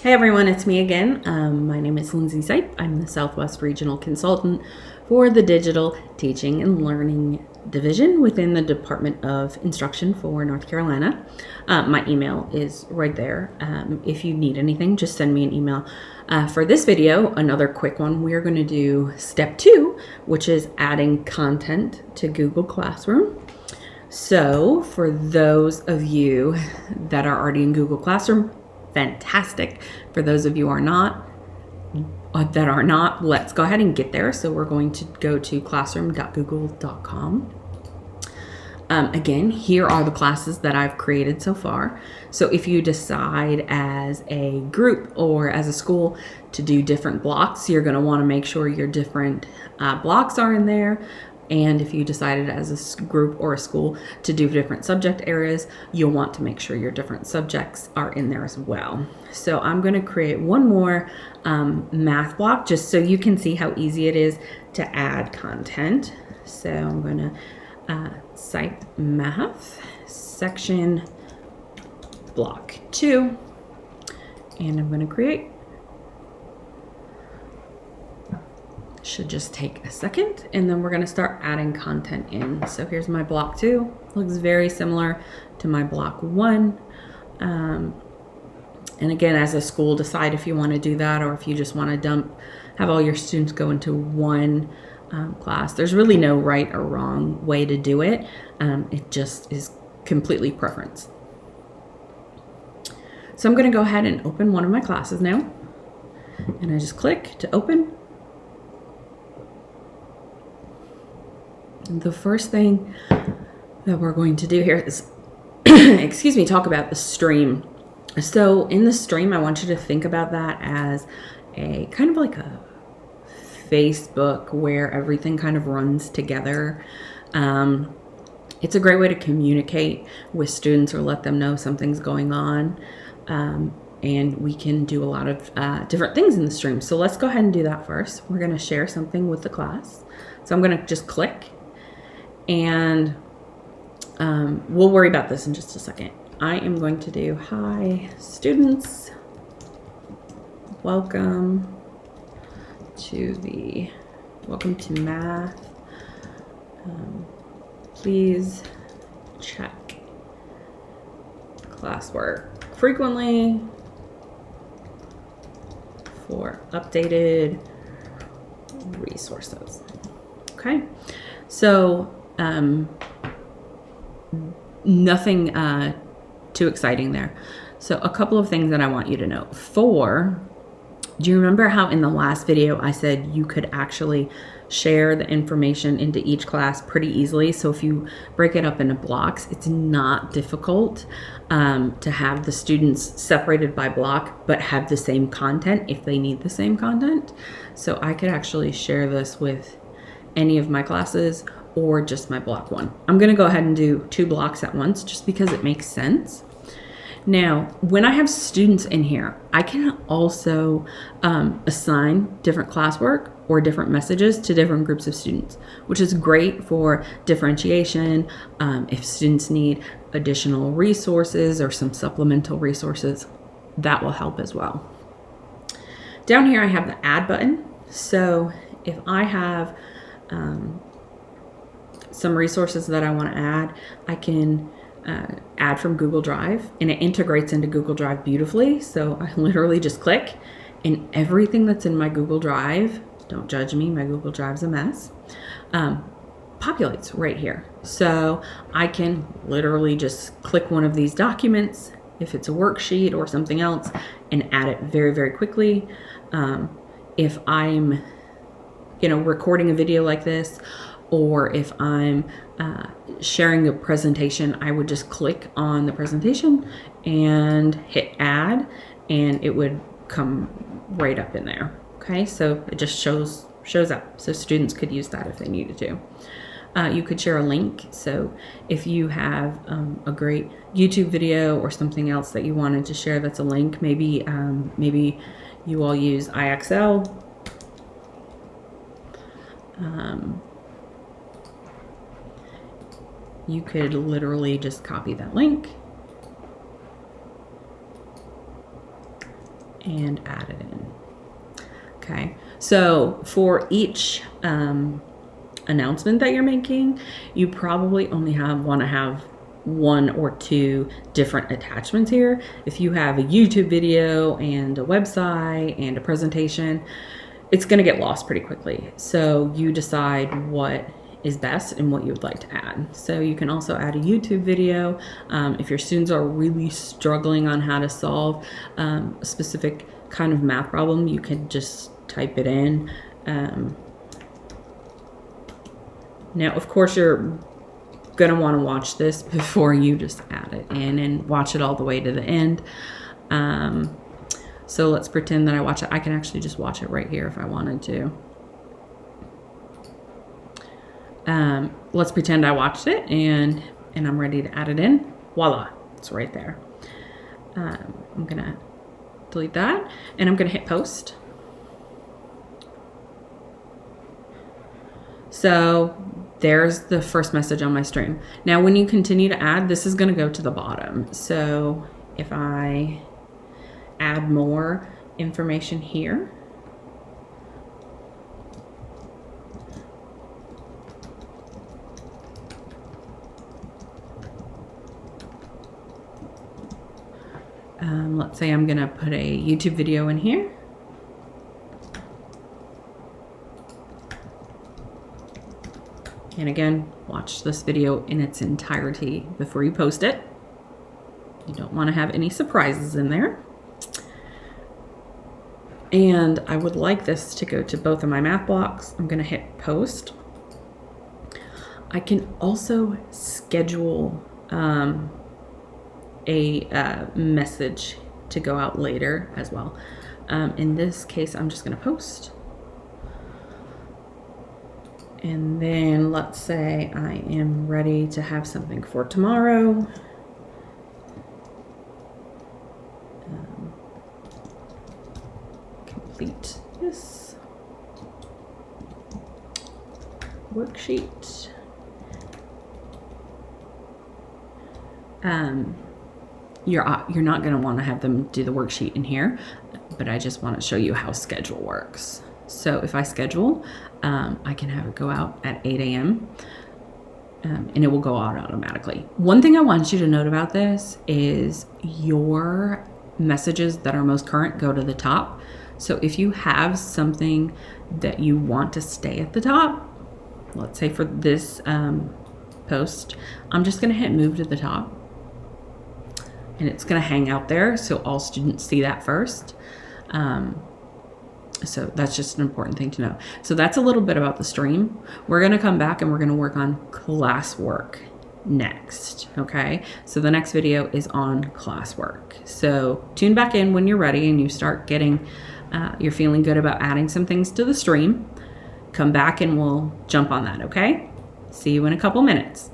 Hey everyone, it's me again. My name is Lindsay Sipe. I'm the Southwest Regional Consultant for the Digital Teaching and Learning Division within the Department of Instruction for North Carolina. My email is right there. If you need anything, just send me an email. For this video, another quick one, we're going to do step 2, which is adding content to Google Classroom. So for those of you that are already in Google Classroom, fantastic. For those of you that are not, let's go ahead and get there. So we're going to go to classroom.google.com. Again, here are the classes that I've created so far. So if you decide as a group or as a school to do different blocks, you're going to want to make sure your different blocks are in there. And if you decided as a group or a school to do different subject areas, you'll want to make sure your different subjects are in there as well. So I'm going to create one more math block just so you can see how easy it is to add content. So I'm going to Sipe Math section block 2, and I'm going to create. Should just take a second, and then we're going to start adding content in. So here's my block 2. Looks very similar to my block 1. And again, as a school, decide if you want to do that or if you just want to have all your students go into one class. There's really no right or wrong way to do it. It just is completely preference. So I'm going to go ahead and open one of my classes now, and I just click to open. The first thing that we're going to do here is, talk about the stream. So in the stream, I want you to think about that as a kind of like a Facebook where everything kind of runs together. It's a great way to communicate with students or let them know something's going on. And we can do a lot of different things in the stream. So let's go ahead and do that first. We're going to share something with the class. So I'm going to just click. And we'll worry about this in just a second. I am going to do, hi students, welcome to math. Please check classwork frequently for updated resources. Okay, so nothing too exciting there. So a couple of things that I want you to know. Do you remember how in the last video I said you could actually share the information into each class pretty easily? So if you break it up into blocks, it's not difficult to have the students separated by block, but have the same content if they need the same content. So I could actually share this with any of my classes or just my block 1. I'm going to go ahead and do 2 blocks at once just because it makes sense. Now, when I have students in here, I can also assign different classwork or different messages to different groups of students, which is great for differentiation. If students need additional resources or some supplemental resources, that will help as well. Down here, I have the add button. So if I have some resources that I want to add, I can add from Google Drive, and it integrates into Google Drive beautifully. So I literally just click, and everything that's in my Google Drive, don't judge me, my Google Drive's a mess, populates right here. So I can literally just click one of these documents, if it's a worksheet or something else, and add it very, very quickly. If I'm recording a video like this, or if I'm sharing a presentation, I would just click on the presentation and hit add, and it would come right up in there. Okay, so it just shows up. So students could use that if they needed to. You could share a link. So if you have a great YouTube video or something else that you wanted to share that's a link, maybe you all use IXL. You could literally just copy that link and add it in. Okay, so for each announcement that you're making, you probably only want to have 1 or 2 different attachments here. If you have a YouTube video and a website and a presentation, it's going to get lost pretty quickly. So you decide what is best and what you would like to add. So you can also add a YouTube video. If your students are really struggling on how to solve a specific kind of math problem, you can just type it in. Now, of course, you're going to want to watch this before you just add it in and watch it all the way to the end. So let's pretend that I watch it. I can actually just watch it right here if I wanted to. Let's pretend I watched it and I'm ready to add it in. Voila, it's right there. I'm going to delete that and I'm going to hit post. So there's the first message on my stream. Now, when you continue to add, this is going to go to the bottom. So if I add more information here, let's say I'm going to put a YouTube video in here. And again, watch this video in its entirety before you post it. You don't want to have any surprises in there. And I would like this to go to both of my math blocks. I'm going to hit post. I can also schedule a message to go out later as well. In this case, I'm just going to post. And then let's say I am ready to have something for tomorrow. Complete this worksheet. You're not going to want to have them do the worksheet in here, but I just want to show you how schedule works. So if I schedule, I can have it go out at 8 a.m. And it will go out automatically. One thing I want you to note about this is your messages that are most current go to the top. So if you have something that you want to stay at the top, let's say for this post, I'm just going to hit move to the top. And it's going to hang out there so all students see that first. So that's just an important thing to know. So that's a little bit about the stream. We're going to come back and we're going to work on classwork next. Okay. So the next video is on classwork. So tune back in when you're ready and you start getting, you're feeling good about adding some things to the stream. Come back and we'll jump on that. Okay. See you in a couple minutes.